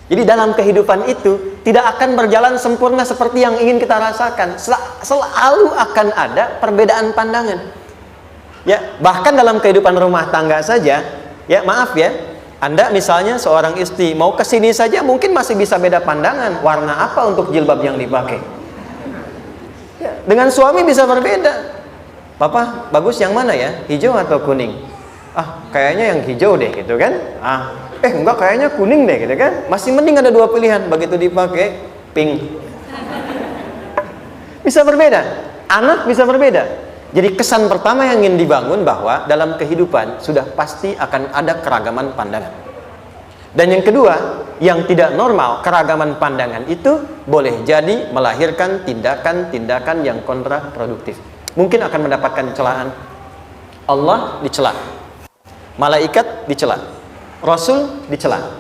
Jadi dalam kehidupan itu tidak akan berjalan sempurna seperti yang ingin kita rasakan. Selalu akan ada perbedaan pandangan. Ya, bahkan dalam kehidupan rumah tangga saja, ya maaf ya, Anda misalnya seorang istri mau ke sini saja mungkin masih bisa beda pandangan warna apa untuk jilbab yang dipakai. Ya, dengan suami bisa berbeda. Papa, bagus yang mana ya? Hijau atau kuning? Ah, kayaknya yang hijau deh gitu kan. Enggak, kayaknya kuning deh gitu kan. Masih mending ada dua pilihan. Begitu dipakai pink. Bisa berbeda. Anak bisa berbeda. Jadi kesan pertama yang ingin dibangun bahwa dalam kehidupan sudah pasti akan ada keragaman pandangan. Dan yang kedua, yang tidak normal, keragaman pandangan itu boleh jadi melahirkan tindakan-tindakan yang kontraproduktif. Mungkin akan mendapatkan celaan. Allah dicela, malaikat dicela, Rasul dicela,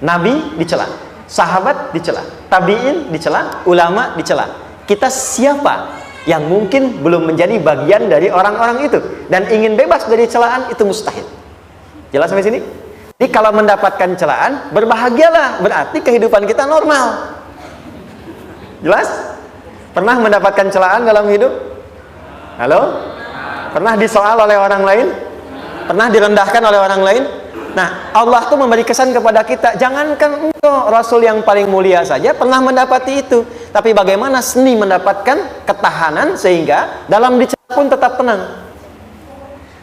Nabi dicela, sahabat dicela, tabi'in dicela, ulama dicela. Kita siapa yang mungkin belum menjadi bagian dari orang-orang itu dan ingin bebas dari celaan? Itu mustahil. Jelas sampai sini? Jadi kalau mendapatkan celaan, berbahagialah, berarti kehidupan kita normal. Jelas? Pernah mendapatkan celaan dalam hidup? Halo? Pernah disoal oleh orang lain? Pernah direndahkan oleh orang lain? Nah, Allah tuh memberi kesan kepada kita, jangankan engkau, Rasul yang paling mulia saja pernah mendapati itu. Tapi bagaimana seni mendapatkan ketahanan sehingga dalam dicela pun tetap tenang,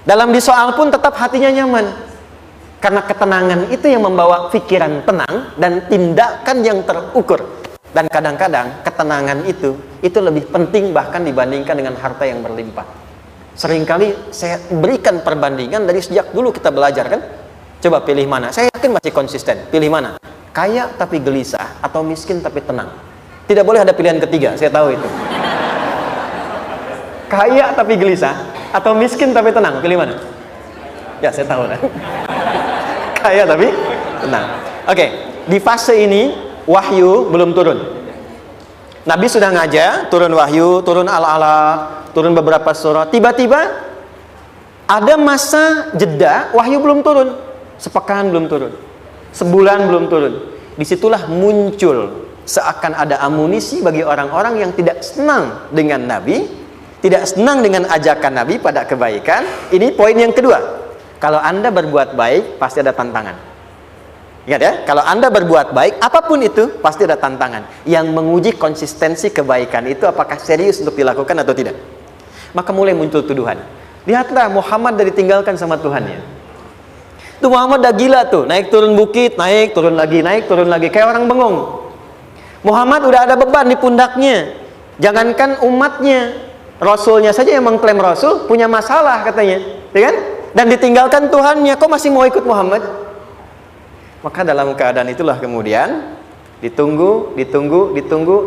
dalam disoal pun tetap hatinya nyaman. Karena ketenangan itu yang membawa pikiran tenang dan tindakan yang terukur. Dan kadang-kadang ketenangan itu lebih penting bahkan dibandingkan dengan harta yang berlimpah. Seringkali saya berikan perbandingan dari sejak dulu kita belajar kan. Coba pilih mana? Saya yakin masih konsisten. Pilih mana? Kaya tapi gelisah atau miskin tapi tenang? Tidak boleh ada pilihan ketiga, saya tahu itu. Kaya tapi gelisah atau miskin tapi tenang? Pilih mana? Ya, saya tahu kan. Kaya tapi tenang. Oke, di fase ini wahyu belum turun. Nabi sudah ngajar, turun wahyu, turun ala-ala, turun beberapa surah. Tiba-tiba ada masa jeda, wahyu belum turun. Sepekan belum turun, sebulan belum turun. Disitulah muncul seakan ada amunisi bagi orang-orang yang tidak senang dengan Nabi, tidak senang dengan ajakan Nabi pada kebaikan. Ini poin yang kedua. Kalau Anda berbuat baik, pasti ada tantangan. Ingat ya, kalau Anda berbuat baik, apapun itu, pasti ada tantangan yang menguji konsistensi kebaikan itu apakah serius untuk dilakukan atau tidak. Maka mulai muncul tuduhan. Lihatlah Muhammad dari ditinggalkan sama Tuhannya. Tuh Muhammad udah gila tuh, naik turun bukit, naik turun lagi, kayak orang bengong. Muhammad udah ada beban di pundaknya. Jangankan umatnya, Rasulnya saja yang mengklaim Rasul punya masalah katanya, ya kan? Dan ditinggalkan Tuhannya, kok masih mau ikut Muhammad? Maka dalam keadaan itulah kemudian ditunggu,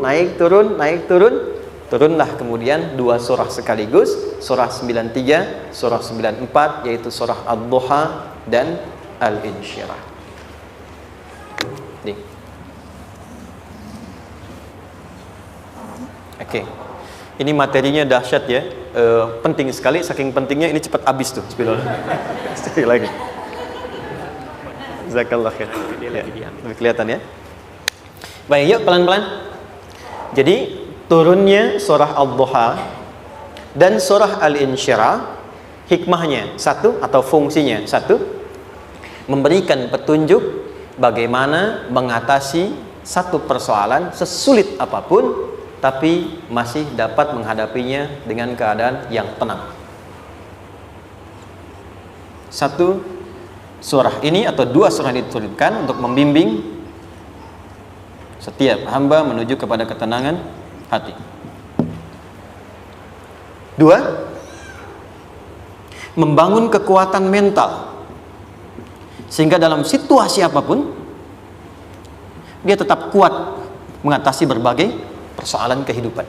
naik turun, turunlah kemudian dua surah sekaligus, surah 93, surah 94, yaitu surah Ad-Duha dan Al-Insyirah. Oke. Ini materinya dahsyat ya. Penting sekali, saking pentingnya ini cepat habis tuh. Sekali lagi. Jazakallah khair. Ya, lebih kelihatan ya. Baik, yuk pelan-pelan. Jadi turunnya surah Ad-Duha dan surah Al-Insyirah, hikmahnya satu atau fungsinya satu, memberikan petunjuk bagaimana mengatasi satu persoalan sesulit apapun tapi masih dapat menghadapinya dengan keadaan yang tenang. Satu surah ini atau dua surah diturunkan untuk membimbing setiap hamba menuju kepada ketenangan hati. Dua, membangun kekuatan mental sehingga dalam situasi apapun dia tetap kuat mengatasi berbagai persoalan kehidupan.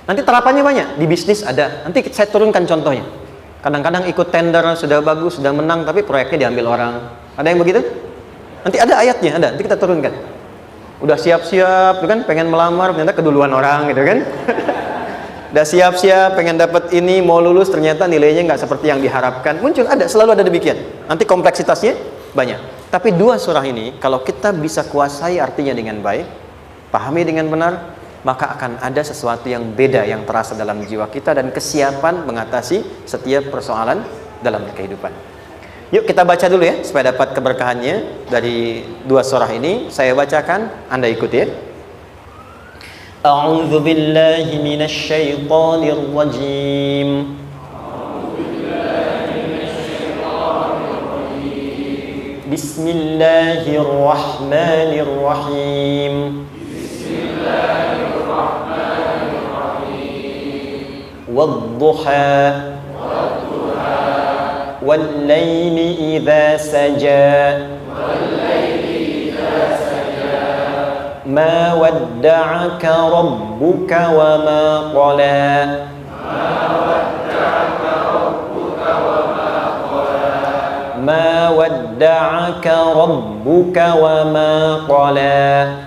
Nanti terapannya banyak, di bisnis ada. Nanti saya turunkan contohnya. Kadang-kadang ikut tender, sudah bagus, sudah menang, tapi proyeknya diambil orang. Ada yang begitu? Nanti ada ayatnya, ada. Nanti kita turunkan. Udah siap-siap, kan? Pengen melamar, ternyata keduluan orang, gitu kan? Udah siap-siap, pengen dapat ini, mau lulus, ternyata nilainya nggak seperti yang diharapkan. Muncul, ada, selalu ada demikian. Nanti kompleksitasnya banyak. Tapi dua surah ini kalau kita bisa kuasai artinya dengan baik, pahami dengan benar, maka akan ada sesuatu yang beda yang terasa dalam jiwa kita dan kesiapan mengatasi setiap persoalan dalam kehidupan. Yuk kita baca dulu ya supaya dapat keberkahannya dari dua surah ini. Saya bacakan, Anda ikuti ya. A'udzu billahi minasy syaithanir rajim. Bismillahirrahmanirrahim. Wadduha wal-laili idza saja ma wadda'aka rabbuka wa ma qala ma wadda'aka rabbuka wa ma qala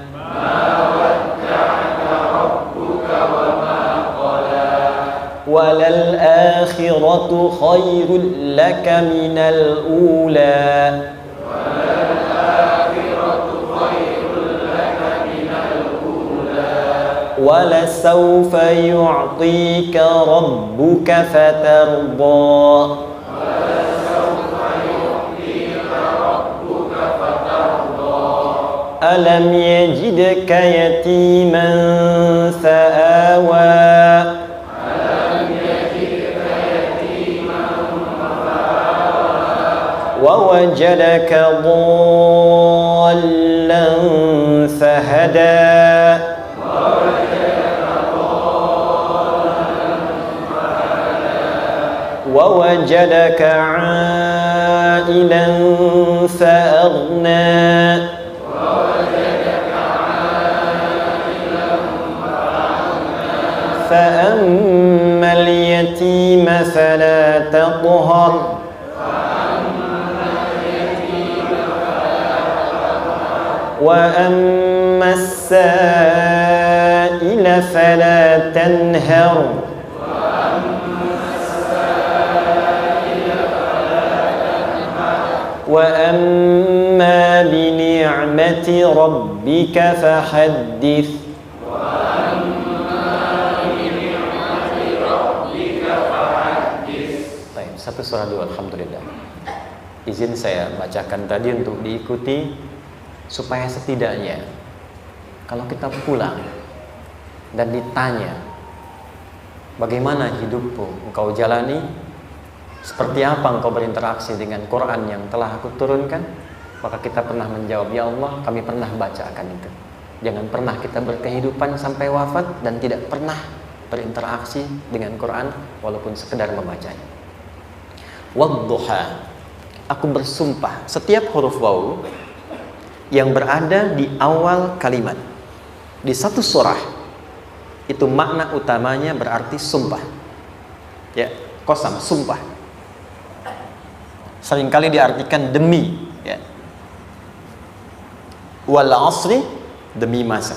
walal akhiratu khairul laka minal ula wala sawfa yu'tika rabbuka fatarda alam yajidka yatiman fa'awa ووجدك ضالا فهدى ووجدك عائلا فأغنى فأما اليتيم فلا تقهر وأما السائل فلا تنهر وأما بنعمة ربك فحدث. Baik, satu surah dulu, alhamdulillah. Izin saya bacakan tadi untuk diikuti supaya setidaknya kalau kita pulang dan ditanya bagaimana hidupmu engkau jalani, seperti apa engkau berinteraksi dengan Quran yang telah aku turunkan, maka kita pernah menjawab, ya Allah kami pernah baca akan itu. Jangan pernah kita berkehidupan sampai wafat dan tidak pernah berinteraksi dengan Quran walaupun sekedar membacanya. Wadduha, aku bersumpah, setiap huruf waw yang berada di awal kalimat di satu surah itu makna utamanya berarti sumpah. Ya, qasam, sumpah. Seringkali diartikan demi, ya. Wal asri, demi masa.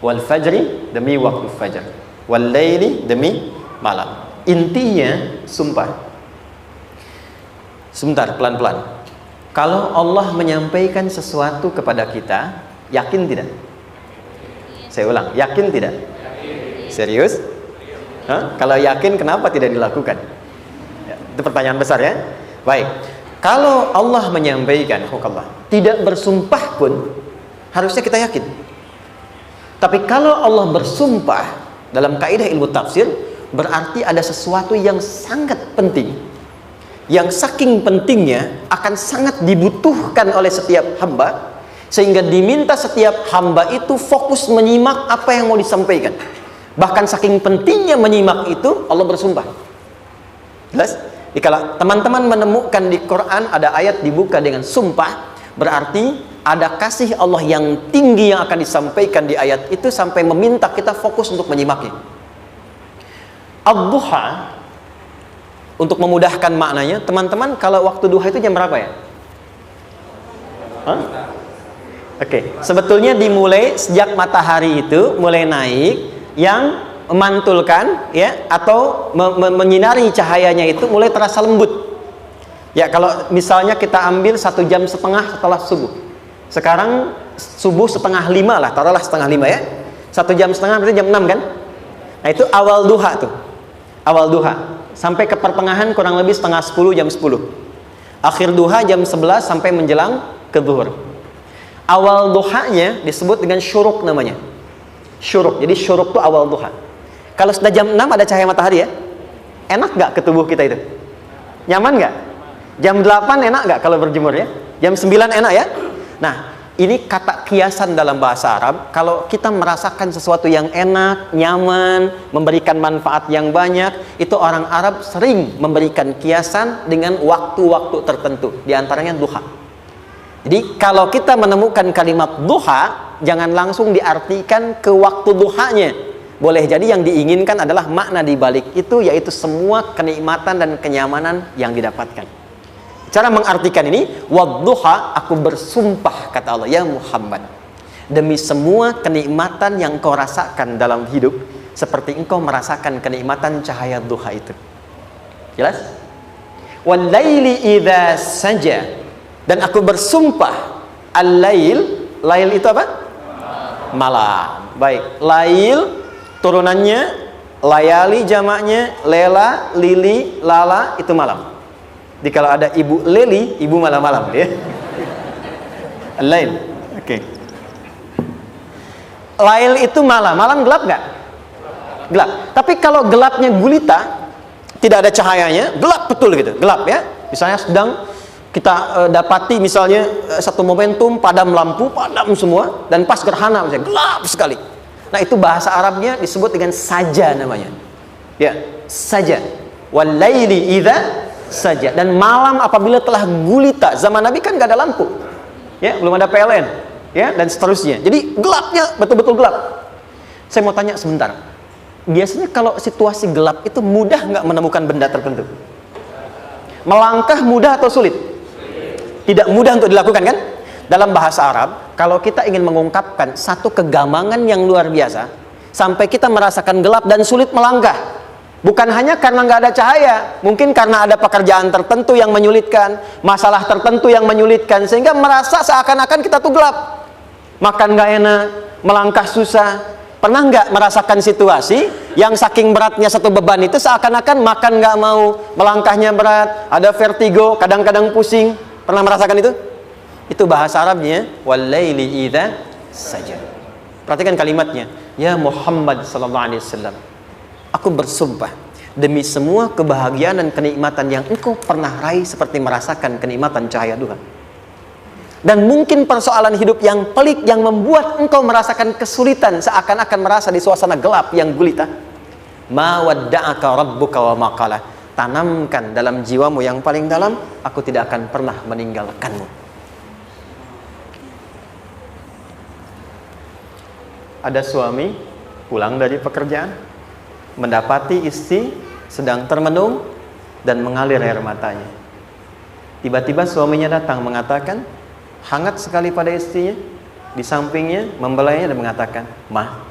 Wal fajri, demi waktu fajar. Wal laili, demi malam. Intinya sumpah. Sebentar, pelan-pelan. Kalau Allah menyampaikan sesuatu kepada kita, yakin tidak? Saya ulang, yakin tidak? Serius? Hah? Kalau yakin, kenapa tidak dilakukan? Ya, itu pertanyaan besar ya. Baik, kalau Allah menyampaikan, tidak bersumpah pun harusnya kita yakin. Tapi kalau Allah bersumpah dalam kaidah ilmu tafsir, berarti ada sesuatu yang sangat penting, yang saking pentingnya akan sangat dibutuhkan oleh setiap hamba, sehingga diminta setiap hamba itu fokus menyimak apa yang mau disampaikan. Bahkan saking pentingnya menyimak itu, Allah bersumpah. Jelas? Jadi kalau teman-teman menemukan di Quran ada ayat dibuka dengan sumpah, berarti ada kasih Allah yang tinggi yang akan disampaikan di ayat itu sampai meminta kita fokus untuk menyimaknya. Ad-duha, untuk memudahkan maknanya, teman-teman kalau waktu duha itu jam berapa ya? Oke, sebetulnya dimulai sejak matahari itu mulai naik, yang memantulkan ya atau menyinari cahayanya itu mulai terasa lembut. Ya, kalau misalnya kita ambil 1,5 jam setelah subuh. Sekarang subuh 4:30 lah, taruhlah 4:30 ya. 1,5 jam berarti jam 6 kan? Nah, itu awal duha tuh. Awal duha. Sampai ke pertengahan kurang lebih 9:30, jam 10. Akhir duha jam 11 sampai menjelang ke zuhur. Awal duhanya disebut dengan syuruk namanya. Syuruk. Jadi syuruk itu awal duha. Kalau sudah jam 6 ada cahaya matahari ya. Enak nggak ke tubuh kita itu? Nyaman nggak? Jam 8 enak nggak kalau berjemur ya? Jam 9 enak ya? Nah, ini kata kiasan dalam bahasa Arab. Kalau kita merasakan sesuatu yang enak, nyaman, memberikan manfaat yang banyak, itu orang Arab sering memberikan kiasan dengan waktu-waktu tertentu. Di antaranya duha. Jadi kalau kita menemukan kalimat duha, jangan langsung diartikan ke waktu duhanya. Boleh jadi yang diinginkan adalah makna di balik itu, yaitu semua kenikmatan dan kenyamanan yang didapatkan. Cara mengartikan ini, wadduha, aku bersumpah kata Allah, ya Muhammad, demi semua kenikmatan yang kau rasakan dalam hidup, seperti engkau merasakan kenikmatan cahaya duha itu. Jelas? Wal-laili idza saja, dan aku bersumpah, al-lail, lail itu apa? Malam. Baik, lail turunannya, layali jamaknya, lela, lili, lala, itu malam. Jadi kalau ada ibu leli, ibu malam-malam ya. Lail. Oke. Lail itu malam. Malam gelap nggak? Gelap. Tapi kalau gelapnya gulita, tidak ada cahayanya, gelap betul gitu. Gelap ya. Misalnya sedang kita dapati misalnya satu momentum padam lampu, padam semua, dan pas gerhana misalnya gelap sekali. Nah, itu bahasa Arabnya disebut dengan saja namanya. Ya, saja. Wal laili idza saja. Dan malam apabila telah gulita, zaman Nabi kan nggak ada lampu ya, belum ada PLN ya, dan seterusnya, jadi gelapnya betul-betul gelap. Saya mau tanya sebentar, biasanya kalau situasi gelap itu mudah nggak menemukan benda tertentu? Melangkah mudah atau sulit? Tidak mudah untuk dilakukan kan? Dalam bahasa Arab, kalau kita ingin mengungkapkan satu kegamangan yang luar biasa, sampai kita merasakan gelap dan sulit melangkah, bukan hanya karena nggak ada cahaya, mungkin karena ada pekerjaan tertentu yang menyulitkan, masalah tertentu yang menyulitkan, sehingga merasa seakan-akan kita tuh gelap, makan nggak enak, melangkah susah. Pernah nggak merasakan situasi yang saking beratnya satu beban itu seakan-akan makan nggak mau, melangkahnya berat, ada vertigo, kadang-kadang pusing? Pernah merasakan itu? Itu bahasa Arabnya wal-laili idza saja. Perhatikan kalimatnya, ya Muhammad sallallahu alaihi wasallam, aku bersumpah demi semua kebahagiaan dan kenikmatan yang engkau pernah raih, seperti merasakan kenikmatan cahaya duha. Dan mungkin persoalan hidup yang pelik yang membuat engkau merasakan kesulitan, seakan-akan merasa di suasana gelap yang gulita. Ma wadda'aka rabbuka wa ma qala. Tanamkan dalam jiwamu yang paling dalam, aku tidak akan pernah meninggalkanmu. Ada suami pulang dari pekerjaan, mendapati istri sedang termenung dan mengalir air matanya. Tiba-tiba suaminya datang mengatakan, hangat sekali pada istrinya, di sampingnya membelainya dan mengatakan, "Ma,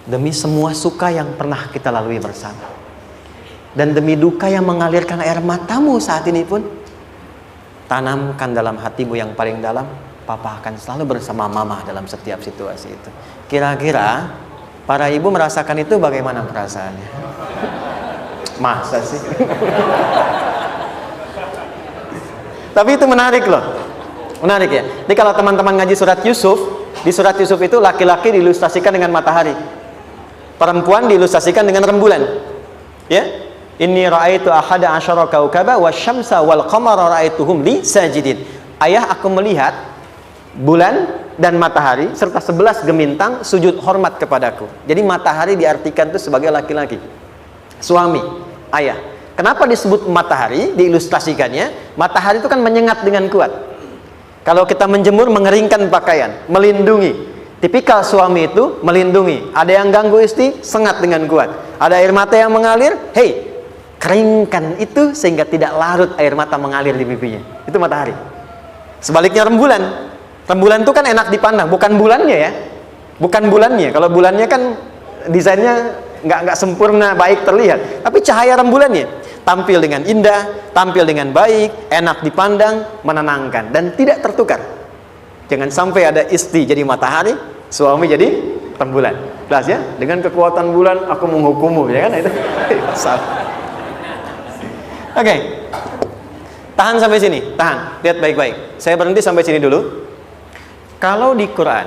demi semua suka yang pernah kita lalui bersama, dan demi duka yang mengalirkan air matamu saat ini pun, tanamkan dalam hatimu yang paling dalam, Papa akan selalu bersama Mama dalam setiap situasi itu." Kira-kira para ibu merasakan itu bagaimana perasaannya? Masa sih? Tapi itu menarik loh. Menarik ya. Jadi kalau teman-teman ngaji surat Yusuf, di surat Yusuf itu laki-laki diilustrasikan dengan matahari, perempuan diilustrasikan dengan rembulan. Ya. Inni ra'aitu ahada asyara kaukaba wasyamsa wal qamara ra'aituhum li sajidin. Ayah, aku melihat bulan dan matahari serta 11 gemintang sujud hormat kepadaku. Jadi matahari diartikan itu sebagai laki-laki, suami, ayah. Kenapa disebut matahari? Diilustrasikannya, matahari itu kan menyengat dengan kuat. Kalau kita menjemur, mengeringkan pakaian, melindungi. Tipikal suami itu melindungi. Ada yang ganggu istri, sengat dengan kuat. Ada air mata yang mengalir, hei, keringkan itu sehingga tidak larut air mata mengalir di pipinya. Itu matahari. Sebaliknya rembulan. Rembulan itu kan enak dipandang, bukan bulannya ya, bukan bulannya. Kalau bulannya kan desainnya nggak sempurna baik terlihat, tapi cahaya rembulannya. tampil dengan indah, tampil dengan baik, enak dipandang, menenangkan, dan tidak tertukar. Jangan sampai ada istri jadi matahari, suami jadi rembulan. Jelas ya? Dengan kekuatan bulan aku menghukummu, ya kan? Itu salah. Oke. Tahan sampai sini, tahan. Lihat baik-baik. Saya berhenti sampai sini dulu. Kalau di Quran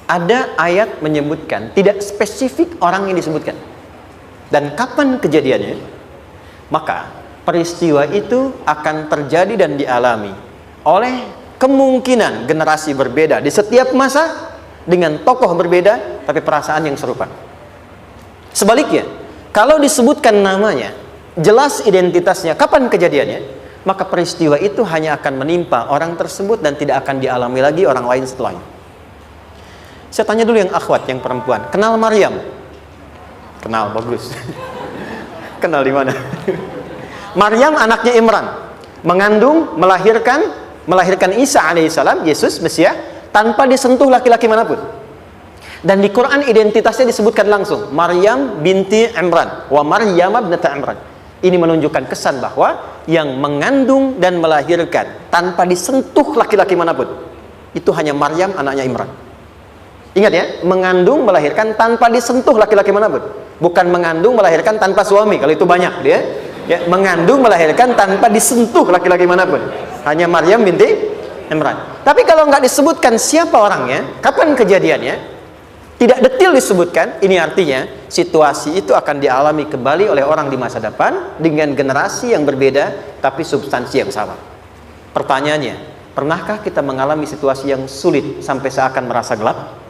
ada ayat menyebutkan, tidak spesifik orang yang disebutkan dan kapan kejadiannya, maka peristiwa itu akan terjadi dan dialami oleh kemungkinan generasi berbeda di setiap masa dengan tokoh berbeda tapi perasaan yang serupa. Sebaliknya, kalau disebutkan namanya, jelas identitasnya, kapan kejadiannya, maka peristiwa itu hanya akan menimpa orang tersebut dan tidak akan dialami lagi orang lain setelahnya. Saya tanya dulu yang akhwat, yang perempuan, kenal Maryam? Kenal, bagus. Kenal di mana? Maryam anaknya Imran, mengandung, melahirkan Isa alaihissalam, Yesus Mesias, tanpa disentuh laki-laki manapun. Dan di Quran identitasnya disebutkan langsung, Maryam binti Imran, wa Maryam ibnata Imran. Ini menunjukkan kesan bahwa yang mengandung dan melahirkan tanpa disentuh laki-laki manapun, itu hanya Maryam anaknya Imran. Ingat ya, mengandung melahirkan tanpa disentuh laki-laki manapun, bukan mengandung melahirkan tanpa suami. Kalau itu banyak dia, ya, mengandung melahirkan tanpa disentuh laki-laki manapun, hanya Maryam binti Imran. Tapi kalau nggak disebutkan siapa orangnya, kapan kejadiannya, tidak detail disebutkan, ini artinya situasi itu akan dialami kembali oleh orang di masa depan dengan generasi yang berbeda tapi substansi yang sama. Pertanyaannya, pernahkah kita mengalami situasi yang sulit sampai seakan merasa gelap?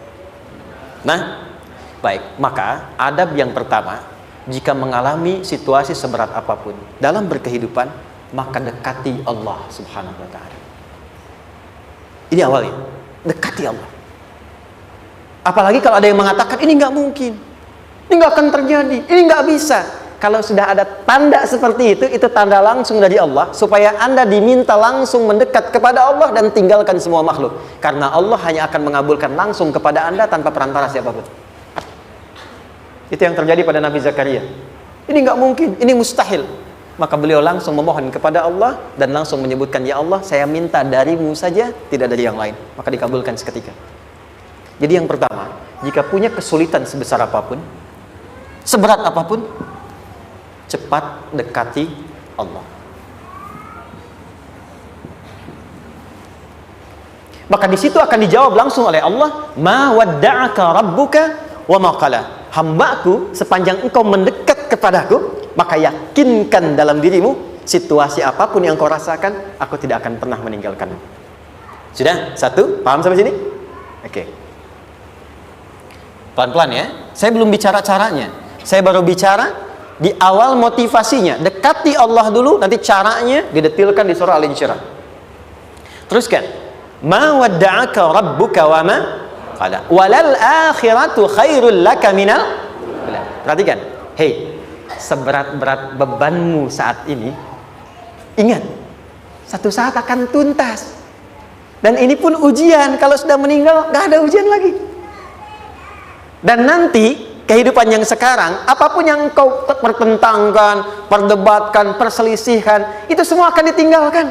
Nah, baik, maka adab yang pertama, jika mengalami situasi seberat apapun dalam berkehidupan, maka dekati Allah Subhanahu wa ta'ala. Ini awalnya, dekati Allah. Apalagi kalau ada yang mengatakan ini nggak mungkin, ini nggak akan terjadi, ini nggak bisa. Kalau sudah ada tanda seperti itu tanda langsung dari Allah supaya Anda diminta langsung mendekat kepada Allah dan tinggalkan semua makhluk. Karena Allah hanya akan mengabulkan langsung kepada Anda tanpa perantara siapapun. Itu yang terjadi pada Nabi Zakaria. Ini nggak mungkin, ini mustahil. Maka beliau langsung memohon kepada Allah dan langsung menyebutkan, ya Allah, saya minta darimu saja, tidak dari yang lain. Maka dikabulkan seketika. Jadi yang pertama, jika punya kesulitan sebesar apapun, seberat apapun, cepat dekati Allah. Maka di situ akan dijawab langsung oleh Allah, ma wadda'aka rabbuka wa ma qala. Hambaku, sepanjang engkau mendekat kepadaku, maka yakinkan dalam dirimu, situasi apapun yang kau rasakan, aku tidak akan pernah meninggalkanmu. Sudah? Satu? Paham sampai sini? Oke. Pelan-pelan ya. Saya belum bicara caranya. Saya baru bicara di awal motivasinya. Dekati Allah dulu, nanti caranya didetilkan di surah Al-Insyirah. Teruskan. Ma wadda'aka rabbuka wa ma qala. Walal akhiratu khairul laka minal. Perhatikan. Hei, seberat-berat bebanmu saat ini, ingat, satu saat akan tuntas. Dan ini pun ujian. Kalau sudah meninggal, gak ada ujian lagi. Dan nanti kehidupan yang sekarang, apapun yang kau pertentangkan, perdebatkan, perselisihkan, itu semua akan ditinggalkan.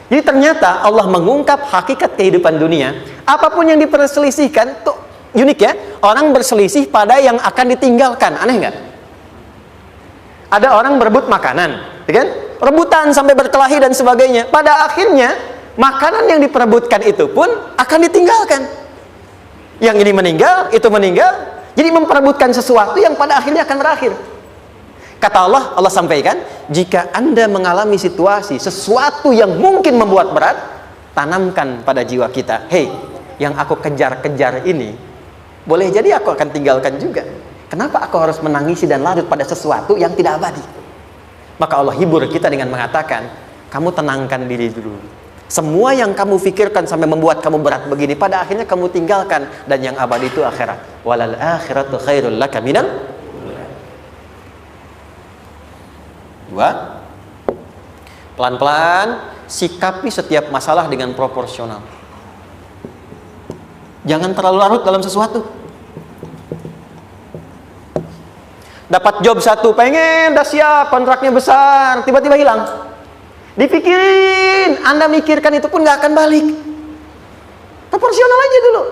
Jadi ternyata Allah mengungkap hakikat kehidupan dunia. Apapun yang diperselisihkan, tuh unik ya. Orang berselisih pada yang akan ditinggalkan. Aneh nggak? Ada orang berebut makanan, kan? Rebutan sampai berkelahi dan sebagainya. Pada akhirnya makanan yang diperebutkan itu pun akan ditinggalkan. Yang ini meninggal, itu meninggal. Jadi memperebutkan sesuatu yang pada akhirnya akan berakhir. Kata Allah, Allah sampaikan, jika Anda mengalami situasi, sesuatu yang mungkin membuat berat, tanamkan pada jiwa kita, hei, yang aku kejar-kejar ini, boleh jadi aku akan tinggalkan juga. Kenapa aku harus menangisi dan larut pada sesuatu yang tidak abadi? Maka Allah hibur kita dengan mengatakan, kamu tenangkan diri dulu. Semua yang kamu pikirkan sampai membuat kamu berat begini, pada akhirnya kamu tinggalkan, dan yang abadi itu akhirat. Walal akhiratu khairul laka minal. Dua, pelan-pelan sikapi setiap masalah dengan proporsional. Jangan terlalu larut dalam sesuatu. Dapat job satu, pengen, udah siap, kontraknya besar, tiba-tiba hilang. Dipikirin, Anda mikirkan itu pun nggak akan balik. Proporsional aja dulu.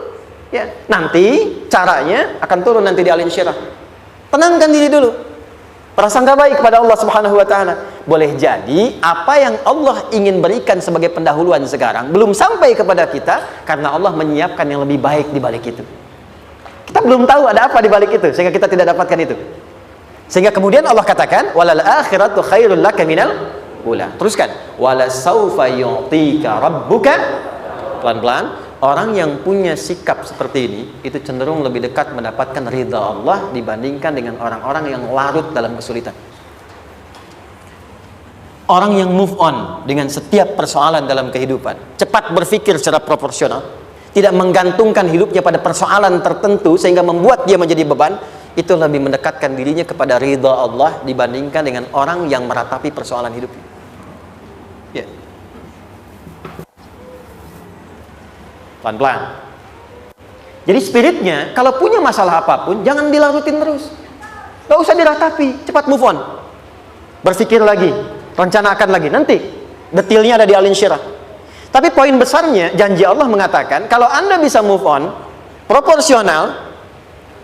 Ya, nanti caranya akan turun nanti di alim syirah. Tenangkan diri dulu. Prasangka baik kepada Allah Subhanahu wa taala. Boleh jadi apa yang Allah ingin berikan sebagai pendahuluan sekarang belum sampai kepada kita karena Allah menyiapkan yang lebih baik di balik itu. Kita belum tahu ada apa di balik itu sehingga kita tidak dapatkan itu. Sehingga kemudian Allah katakan walal akhiratu khairul laka minal ula. Teruskan wala saufa yu'tika rabbuka. Pelan-pelan. Orang yang punya sikap seperti ini itu cenderung lebih dekat mendapatkan ridha Allah dibandingkan dengan orang-orang yang larut dalam kesulitan. Orang yang move on dengan setiap persoalan dalam kehidupan, cepat berpikir secara proporsional, tidak menggantungkan hidupnya pada persoalan tertentu sehingga membuat dia menjadi beban, itu lebih mendekatkan dirinya kepada ridha Allah dibandingkan dengan orang yang meratapi persoalan hidupnya. Ya. Pelan-pelan. Jadi spiritnya, kalau punya masalah apapun, jangan dilarutin terus. Gak usah diratapi, cepat move on. Berpikir lagi, rencanakan lagi. Nanti, detailnya ada di Al Insyirah. Tapi poin besarnya, janji Allah mengatakan, kalau Anda bisa move on, proporsional,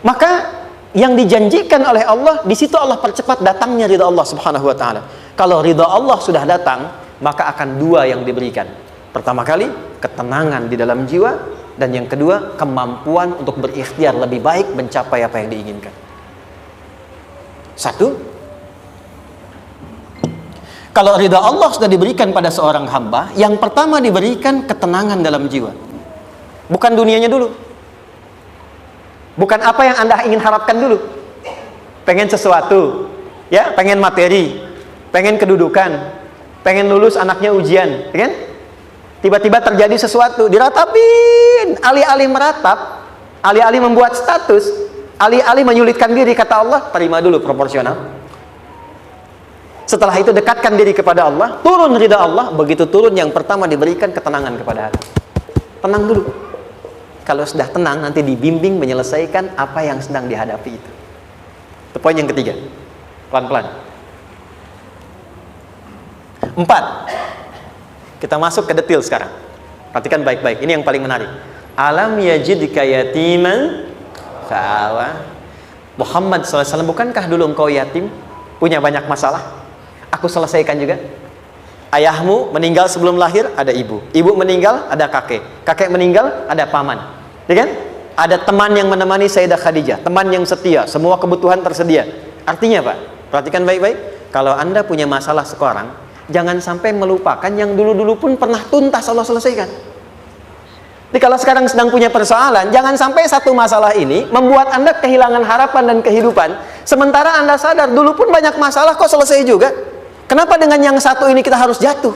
maka yang dijanjikan oleh Allah, di situ Allah percepat datangnya ridha Allah Subhanahu wa ta'ala. Kalau ridha Allah sudah datang, maka akan dua yang diberikan. Pertama kali, ketenangan di dalam jiwa, dan yang kedua, kemampuan untuk berikhtiar lebih baik mencapai apa yang diinginkan. Satu, kalau ridha Allah sudah diberikan pada seorang hamba, yang pertama diberikan ketenangan dalam jiwa. Bukan dunianya dulu. Bukan apa yang Anda ingin harapkan dulu. Pengen sesuatu, ya, pengen materi, pengen kedudukan, pengen lulus anaknya ujian, ya kan? Tiba-tiba terjadi sesuatu, diratapin, alih-alih meratap, alih-alih membuat status, alih-alih menyulitkan diri, kata Allah, terima dulu proporsional. Setelah itu dekatkan diri kepada Allah, turun ridha Allah, begitu turun yang pertama diberikan ketenangan kepada hati. Tenang dulu. Kalau sudah tenang, nanti dibimbing menyelesaikan apa yang sedang dihadapi itu. Itu poin yang ketiga. Pelan-pelan. 4. Kita masuk ke detail sekarang. Perhatikan baik-baik. Ini yang paling menarik. Alam yajidka yatiman fa'awa. Muhammad SAW, bukankah dulu engkau yatim? Punya banyak masalah? Aku selesaikan juga. Ayahmu meninggal sebelum lahir, ada ibu. Ibu meninggal, ada kakek. Kakek meninggal, ada paman. Ya kan? Ada teman yang menemani Sayyidah Khadijah. Teman yang setia. Semua kebutuhan tersedia. Artinya apa? Perhatikan baik-baik. Kalau Anda punya masalah sekarang, jangan sampai melupakan yang dulu-dulu pun pernah tuntas Allah selesaikan. Jadi kalau sekarang sedang punya persoalan, jangan sampai satu masalah ini membuat Anda kehilangan harapan dan kehidupan. Sementara Anda sadar, dulu pun banyak masalah kok selesai juga. Kenapa dengan yang satu ini kita harus jatuh?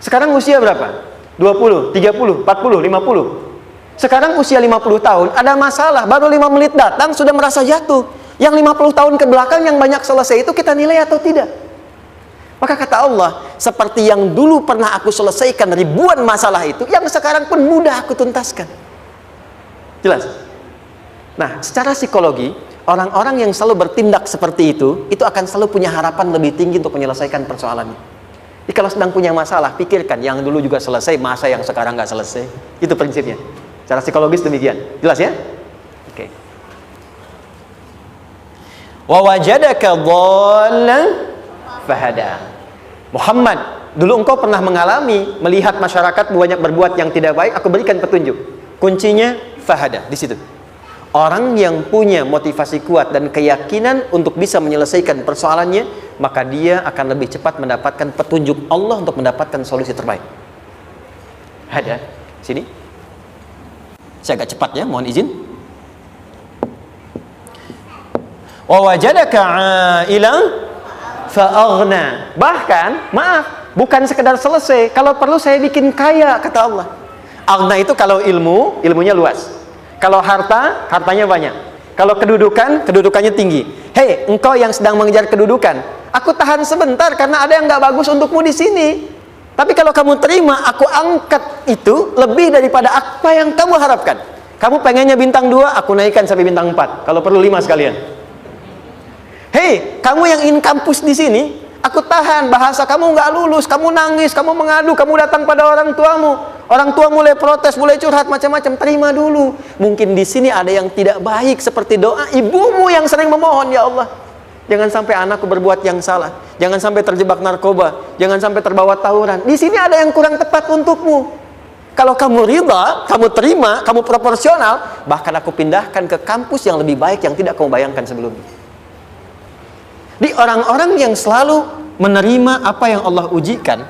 Sekarang usia berapa? 20, 30, 40, 50. Sekarang usia 50 tahun, ada masalah, baru 5 menit datang sudah merasa jatuh. Yang 50 tahun ke belakang yang banyak selesai itu kita nilai atau tidak? Maka kata Allah, seperti yang dulu pernah aku selesaikan ribuan masalah itu, yang sekarang pun mudah aku tuntaskan. Jelas? Nah, secara psikologi, orang-orang yang selalu bertindak seperti itu akan selalu punya harapan lebih tinggi untuk menyelesaikan persoalannya. Jadi kalau sedang punya masalah, pikirkan yang dulu juga selesai, masa yang sekarang nggak selesai. Itu prinsipnya. Secara psikologis demikian. Jelas ya? Oke. Wa wajadaka dhallan fahada. Muhammad, dulu engkau pernah mengalami melihat masyarakat banyak berbuat yang tidak baik, aku berikan petunjuk. Kuncinya fahada di situ. Orang yang punya motivasi kuat dan keyakinan untuk bisa menyelesaikan persoalannya, maka dia akan lebih cepat mendapatkan petunjuk Allah untuk mendapatkan solusi terbaik. Ada sini. Saya agak cepat ya, mohon izin. Wa wajadaka 'ailan fa'aghna. Bahkan, maaf, bukan sekedar selesai, kalau perlu saya bikin kaya, kata Allah. Aghna itu kalau ilmunya luas. Kalau harta, hartanya banyak. Kalau kedudukan, kedudukannya tinggi. Hei, engkau yang sedang mengejar kedudukan, aku tahan sebentar karena ada yang nggak bagus untukmu di sini. Tapi kalau kamu terima, aku angkat itu lebih daripada apa yang kamu harapkan. Kamu pengennya bintang 2, aku naikkan sampai bintang 4. Kalau perlu 5 sekalian. Hei, kamu yang in kampus di sini, aku tahan, bahasa kamu nggak lulus, kamu nangis, kamu mengadu, kamu datang pada orang tuamu. Orang tua mulai protes, mulai curhat macam-macam. Terima dulu. Mungkin di sini ada yang tidak baik seperti doa ibumu yang sering memohon, ya Allah, jangan sampai anakku berbuat yang salah, jangan sampai terjebak narkoba, jangan sampai terbawa tawuran. Di sini ada yang kurang tepat untukmu. Kalau kamu ridha, kamu terima, kamu proporsional, bahkan aku pindahkan ke kampus yang lebih baik yang tidak kamu bayangkan sebelumnya. Di orang-orang yang selalu menerima apa yang Allah ujikan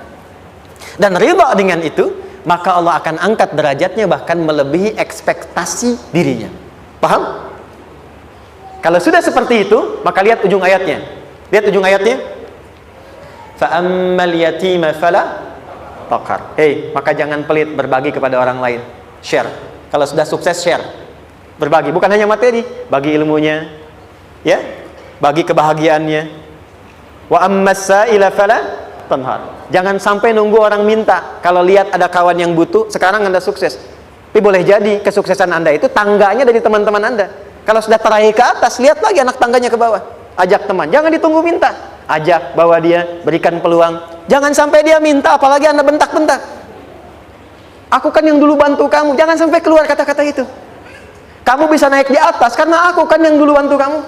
dan ridha dengan itu, maka Allah akan angkat derajatnya bahkan melebihi ekspektasi dirinya. Paham? Kalau sudah seperti itu, maka lihat ujung ayatnya. Lihat ujung ayatnya. Fa'ammal yatima fala taqhar. Hei, maka jangan pelit berbagi kepada orang lain. Share. Kalau sudah sukses, share. Berbagi, bukan hanya materi, bagi ilmunya, ya, bagi kebahagiaannya. Wa ammas sa'ila fala tanhar. Jangan sampai nunggu orang minta. Kalau lihat ada kawan yang butuh, sekarang Anda sukses. Tapi boleh jadi kesuksesan Anda itu tangganya dari teman-teman Anda. Kalau sudah teraih ke atas, lihat lagi anak tangganya ke bawah. Ajak teman, jangan ditunggu minta. Ajak, bawa dia, berikan peluang. Jangan sampai dia minta, apalagi Anda bentak-bentak. Aku kan yang dulu bantu kamu. Jangan sampai keluar kata-kata itu. Kamu bisa naik di atas karena aku kan yang dulu bantu kamu.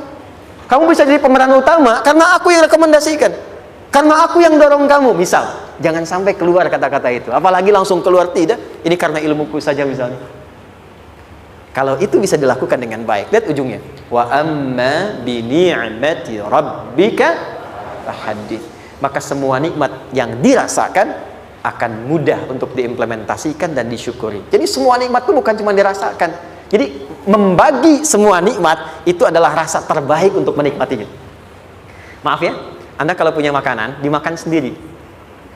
Kamu bisa jadi pemeran utama karena aku yang rekomendasikan. Karena aku yang dorong kamu, misal. Jangan sampai keluar kata-kata itu. Apalagi langsung keluar, tidak. Ini karena ilmuku saja misalnya. Kalau itu bisa dilakukan dengan baik, lihat ujungnya. Wa amma bi ni'mati rabbika fahaddits. Maka semua nikmat yang dirasakan akan mudah untuk diimplementasikan dan disyukuri. Jadi semua nikmat itu bukan cuma dirasakan. Jadi membagi semua nikmat itu adalah rasa terbaik untuk menikmatinya. Maaf ya, Anda kalau punya makanan, dimakan sendiri.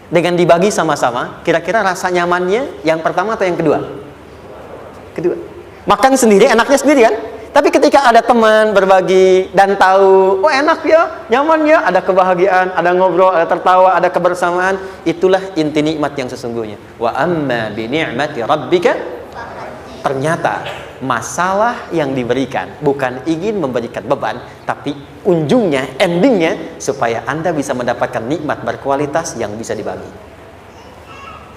Dengan dibagi sama-sama, kira-kira rasa nyamannya yang pertama atau yang kedua? Kedua. Makan sendiri, enaknya sendiri kan? Tapi ketika ada teman berbagi dan tahu, oh enak ya, nyaman ya, ada kebahagiaan, ada ngobrol, ada tertawa, ada kebersamaan, itulah inti nikmat yang sesungguhnya. Wa amma bi ni'mati rabbika. Ternyata masalah yang diberikan bukan ingin memberikan beban, tapi ujungnya, endingnya supaya Anda bisa mendapatkan nikmat berkualitas yang bisa dibagi.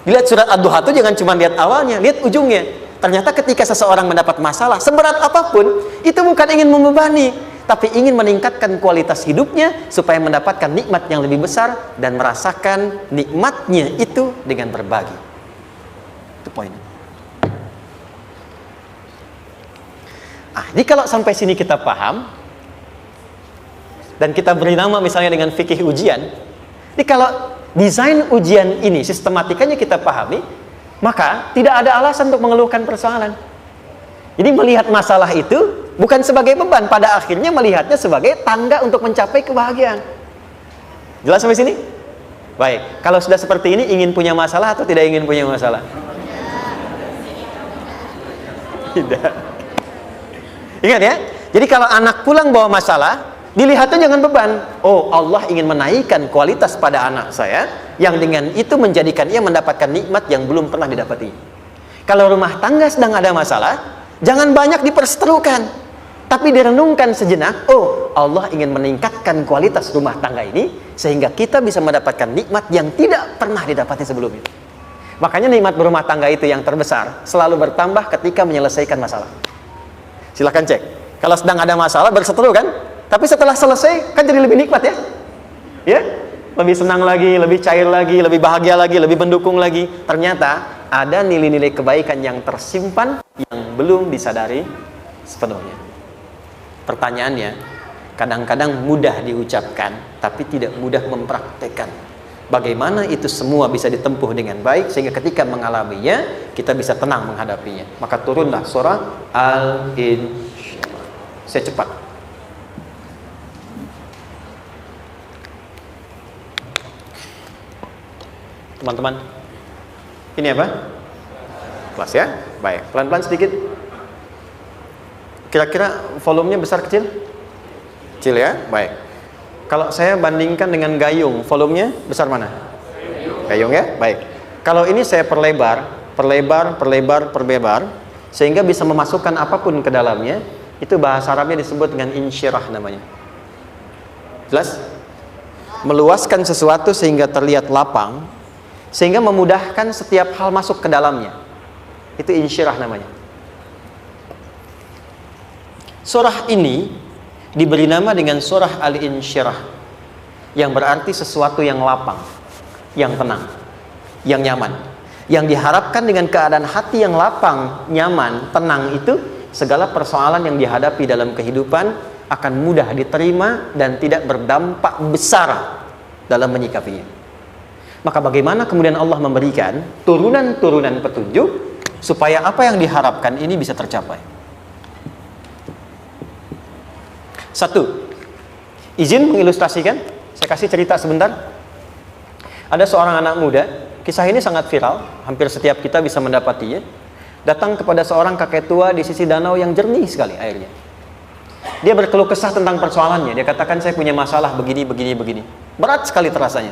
Lihat surat Ad-Duha itu jangan cuma lihat awalnya, lihat ujungnya. Ternyata ketika seseorang mendapat masalah seberat apapun, itu bukan ingin membebani, tapi ingin meningkatkan kualitas hidupnya supaya mendapatkan nikmat yang lebih besar dan merasakan nikmatnya itu dengan berbagi. Itu poinnya. Jadi kalau sampai sini kita paham dan kita beri nama misalnya dengan fikih ujian, jadi kalau desain ujian ini sistematikanya kita pahami, maka tidak ada alasan untuk mengeluhkan persoalan. Jadi melihat masalah itu bukan sebagai beban, pada akhirnya melihatnya sebagai tangga untuk mencapai kebahagiaan. Jelas sampai sini? Baik, kalau sudah seperti ini, ingin punya masalah atau tidak ingin punya masalah? Tidak. Ingat ya, jadi kalau anak pulang bawa masalah, dilihatnya jangan beban. Oh, Allah ingin menaikkan kualitas pada anak saya, yang dengan itu menjadikan ia mendapatkan nikmat yang belum pernah didapati. Kalau rumah tangga sedang ada masalah, jangan banyak diperseterukan, tapi direnungkan sejenak. Oh, Allah ingin meningkatkan kualitas rumah tangga ini, sehingga kita bisa mendapatkan nikmat yang tidak pernah didapati sebelumnya. Makanya nikmat berumah tangga itu yang terbesar, selalu bertambah ketika menyelesaikan masalah. Silahkan cek. Kalau sedang ada masalah berseteru kan, tapi setelah selesai kan jadi lebih nikmat ya. Ya, lebih senang lagi, lebih cair lagi, lebih bahagia lagi, lebih mendukung lagi. Ternyata ada nilai-nilai kebaikan yang tersimpan yang belum disadari sepenuhnya. Pertanyaannya, kadang-kadang mudah diucapkan tapi tidak mudah mempraktekkan. Bagaimana itu semua bisa ditempuh dengan baik sehingga ketika mengalaminya kita bisa tenang menghadapinya. Maka turunlah surah Al-Insyirah. Saya cepat. Teman-teman, ini apa? Kelas ya? Baik, pelan-pelan sedikit. Kira-kira volumenya besar kecil? Kecil ya? Baik. Kalau saya bandingkan dengan gayung, volumenya besar mana? Gayung ya? Baik. Kalau ini saya perlebar, sehingga bisa memasukkan apapun ke dalamnya, itu bahasa Arabnya disebut dengan insyirah namanya. Jelas? Meluaskan sesuatu sehingga terlihat lapang, sehingga memudahkan setiap hal masuk ke dalamnya. Itu insyirah namanya. Surah ini diberi nama dengan surah Al-Insyirah, yang berarti sesuatu yang lapang, yang tenang, yang nyaman. Yang diharapkan dengan keadaan hati yang lapang, nyaman, tenang itu, segala persoalan yang dihadapi dalam kehidupan akan mudah diterima dan tidak berdampak besar dalam menyikapinya. Maka bagaimana kemudian Allah memberikan turunan-turunan petunjuk supaya apa yang diharapkan ini bisa tercapai? Satu, izin mengilustrasikan. Saya kasih cerita sebentar. Ada seorang anak muda, kisah ini sangat viral, hampir setiap kita bisa mendapatinya. Datang kepada seorang kakek tua di sisi danau yang jernih sekali airnya. Dia berkeluh kesah tentang persoalannya. Dia katakan, saya punya masalah begini. Berat sekali terasanya.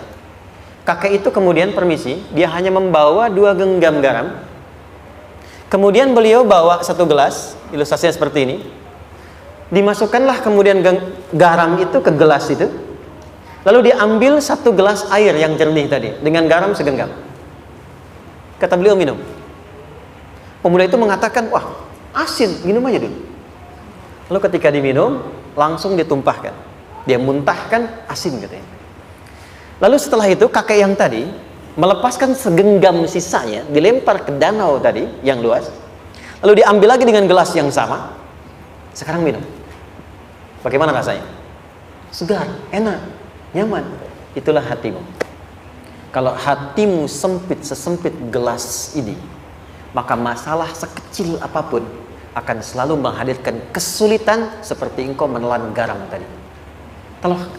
Kakek itu kemudian permisi, dia hanya membawa 2 genggam garam. Kemudian beliau bawa 1 gelas, ilustrasinya seperti ini. Dimasukkanlah kemudian garam itu ke gelas itu. Lalu diambil 1 gelas air yang jernih tadi dengan garam segenggam. Kata beliau, minum. Pemuda itu mengatakan, wah asin, minum aja dulu. Lalu ketika diminum, langsung ditumpahkan. Dia muntahkan, asin katanya. Lalu setelah itu kakek yang tadi melepaskan segenggam sisanya, dilempar ke danau tadi yang luas. Lalu diambil lagi dengan gelas yang sama. Sekarang minum. Bagaimana rasanya? Segar, enak, nyaman. Itulah hatimu. Kalau hatimu sempit sesempit gelas ini, maka masalah sekecil apapun akan selalu menghadirkan kesulitan seperti engkau menelan garam tadi.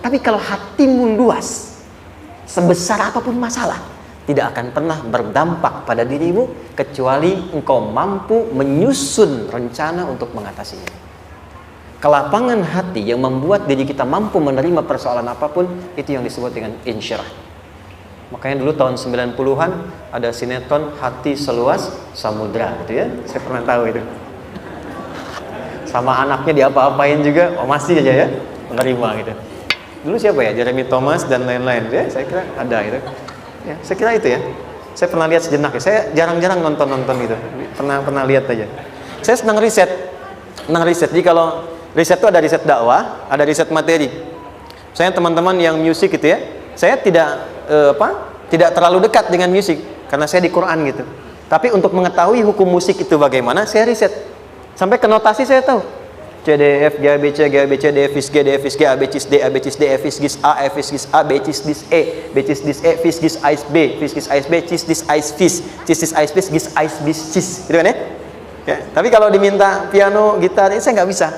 Tapi kalau hatimu luas, sebesar apapun masalah, tidak akan pernah berdampak pada dirimu kecuali engkau mampu menyusun rencana untuk mengatasinya. Kelapangan hati yang membuat diri kita mampu menerima persoalan apapun, itu yang disebut dengan insyirah. Makanya dulu tahun 90-an ada sinetron Hati Seluas Samudra gitu ya. Saya pernah tahu itu. Sama anaknya diapa-apain juga, masih aja ya menerima gitu. Dulu siapa ya? Jeremy Thomas dan lain-lain ya. Saya kira ada gitu. Ya, saya kira itu ya. Saya pernah lihat sejenak ya. Saya jarang-jarang nonton gitu. Pernah lihat aja. Saya senang riset. Jadi kalau riset itu ada riset dakwah, ada riset materi. Saya teman-teman yang musik gitu ya, saya tidak terlalu dekat dengan musik karena saya di Quran gitu. Tapi untuk mengetahui hukum musik itu bagaimana, saya riset. Sampai ke notasi saya tahu. C D F G A B C D F G D F G A B C D A B C D F G A F G A B C D E B C D E F G A B C D A B gitu kan ya? Ya, tapi kalau diminta piano, gitar, ini saya nggak bisa.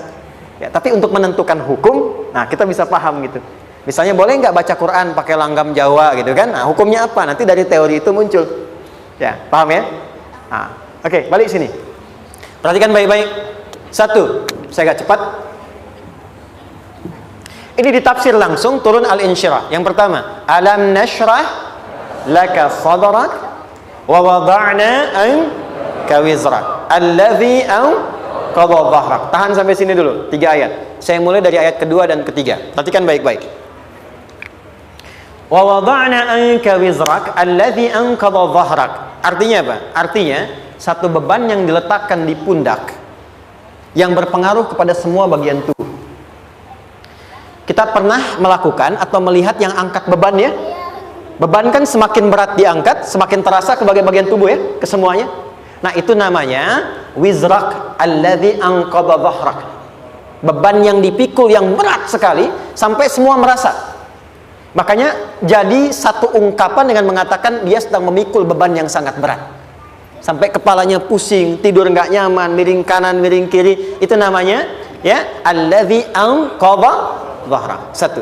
Ya, tapi untuk menentukan hukum, nah kita bisa paham gitu. Misalnya boleh nggak baca Quran pakai langgam Jawa gitu kan? Nah hukumnya apa? Nanti dari teori itu muncul. Ya, paham ya? Nah, oke, balik sini. Perhatikan baik-baik. 1, saya agak cepat. Ini ditafsir langsung turun Al-Insyirah. Yang pertama, alam nashrah laka sadrak wa wada'na anka wizrak allazi qadha dhahrak. Tahan sampai sini dulu, 3 ayat. Saya mulai dari ayat kedua dan ketiga. Perhatikan baik-baik. Wa wada'na anka wizrak allazi anqadha dhahrak. Artinya apa? Artinya satu beban yang diletakkan di pundak yang berpengaruh kepada semua bagian tubuh. Kita pernah melakukan atau melihat yang angkat beban ya? Beban kan semakin berat diangkat, semakin terasa ke bagian tubuh ya, ke semuanya. Nah, itu namanya wizrak alladzi anqadha dhahrak. Beban yang dipikul yang berat sekali sampai semua merasa. Makanya jadi satu ungkapan dengan mengatakan dia sedang memikul beban yang sangat berat. Sampai kepalanya pusing, tidur nggak nyaman, miring kanan, miring kiri. Itu namanya ya alladzi anqadha dhahrak. 1.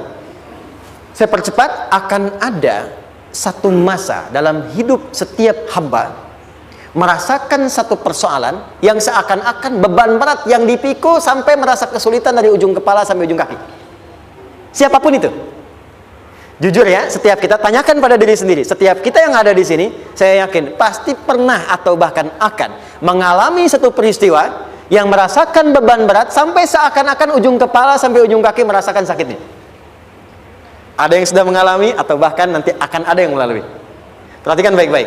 Saya percepat, akan ada satu masa dalam hidup setiap hamba merasakan satu persoalan yang seakan-akan beban berat yang dipikul sampai merasa kesulitan dari ujung kepala sampai ujung kaki. Siapapun itu. Jujur ya, setiap kita tanyakan pada diri sendiri. Setiap kita yang ada di sini, saya yakin pasti pernah atau bahkan akan mengalami satu peristiwa yang merasakan beban berat sampai seakan-akan ujung kepala sampai ujung kaki merasakan sakitnya. Ada yang sudah mengalami atau bahkan nanti akan ada yang melalui. Perhatikan baik-baik.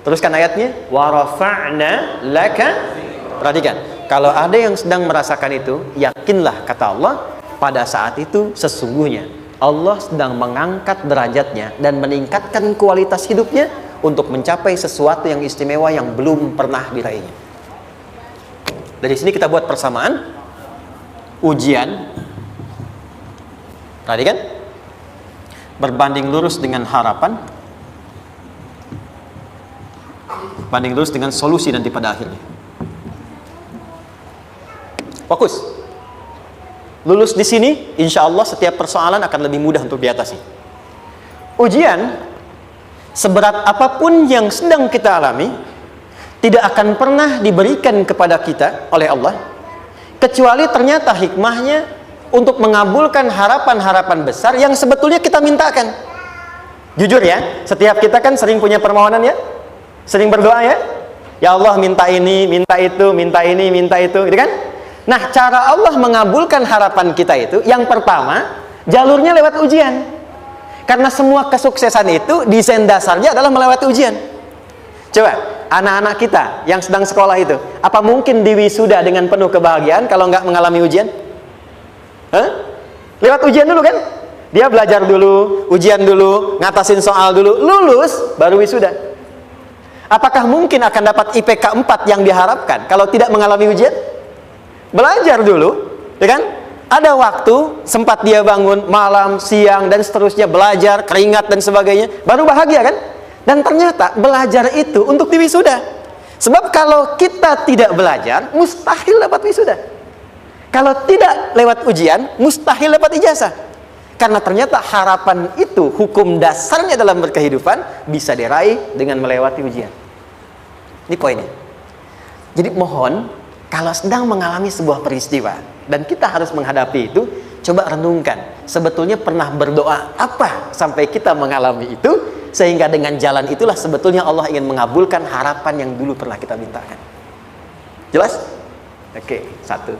Teruskan ayatnya. Wa rafa'na laka. Perhatikan. Kalau ada yang sedang merasakan itu, yakinlah kata Allah, pada saat itu sesungguhnya Allah sedang mengangkat derajatnya dan meningkatkan kualitas hidupnya untuk mencapai sesuatu yang istimewa yang belum pernah diraihnya. Dari sini kita buat persamaan ujian. Tadi kan berbanding lurus dengan harapan, banding lurus dengan solusi nanti pada akhirnya. Fokus. Lulus di sini, insya Allah setiap persoalan akan lebih mudah untuk diatasi. Ujian, seberat apapun yang sedang kita alami, tidak akan pernah diberikan kepada kita oleh Allah, kecuali ternyata hikmahnya untuk mengabulkan harapan-harapan besar yang sebetulnya kita mintakan. Jujur ya, setiap kita kan sering punya permohonan ya, sering berdoa ya, ya Allah minta ini, minta itu, minta ini, minta itu, gitu kan? Nah, cara Allah mengabulkan harapan kita itu, yang pertama, jalurnya lewat ujian. Karena semua kesuksesan itu, desain dasarnya adalah melewati ujian. Coba, anak-anak kita yang sedang sekolah itu, apa mungkin diwisuda dengan penuh kebahagiaan kalau nggak mengalami ujian? Hah? Lewat ujian dulu kan? Dia belajar dulu, ujian dulu, ngatasin soal dulu, lulus, baru wisuda. Apakah mungkin akan dapat IPK 4 yang diharapkan kalau tidak mengalami ujian? Belajar dulu, ya kan? Ada waktu, sempat dia bangun malam, siang, dan seterusnya, belajar, keringat, dan sebagainya, baru bahagia kan? Dan ternyata belajar itu untuk diwisuda. Sebab kalau kita tidak belajar, mustahil dapat wisuda. Kalau tidak lewat ujian, mustahil dapat ijazah. Karena ternyata harapan itu, hukum dasarnya dalam berkehidupan, bisa diraih dengan melewati ujian. Ini poinnya. Jadi mohon, kalau sedang mengalami sebuah peristiwa, dan kita harus menghadapi itu, coba renungkan, sebetulnya pernah berdoa apa sampai kita mengalami itu, sehingga dengan jalan itulah sebetulnya Allah ingin mengabulkan harapan yang dulu pernah kita mintakan. Jelas? Oke, satu.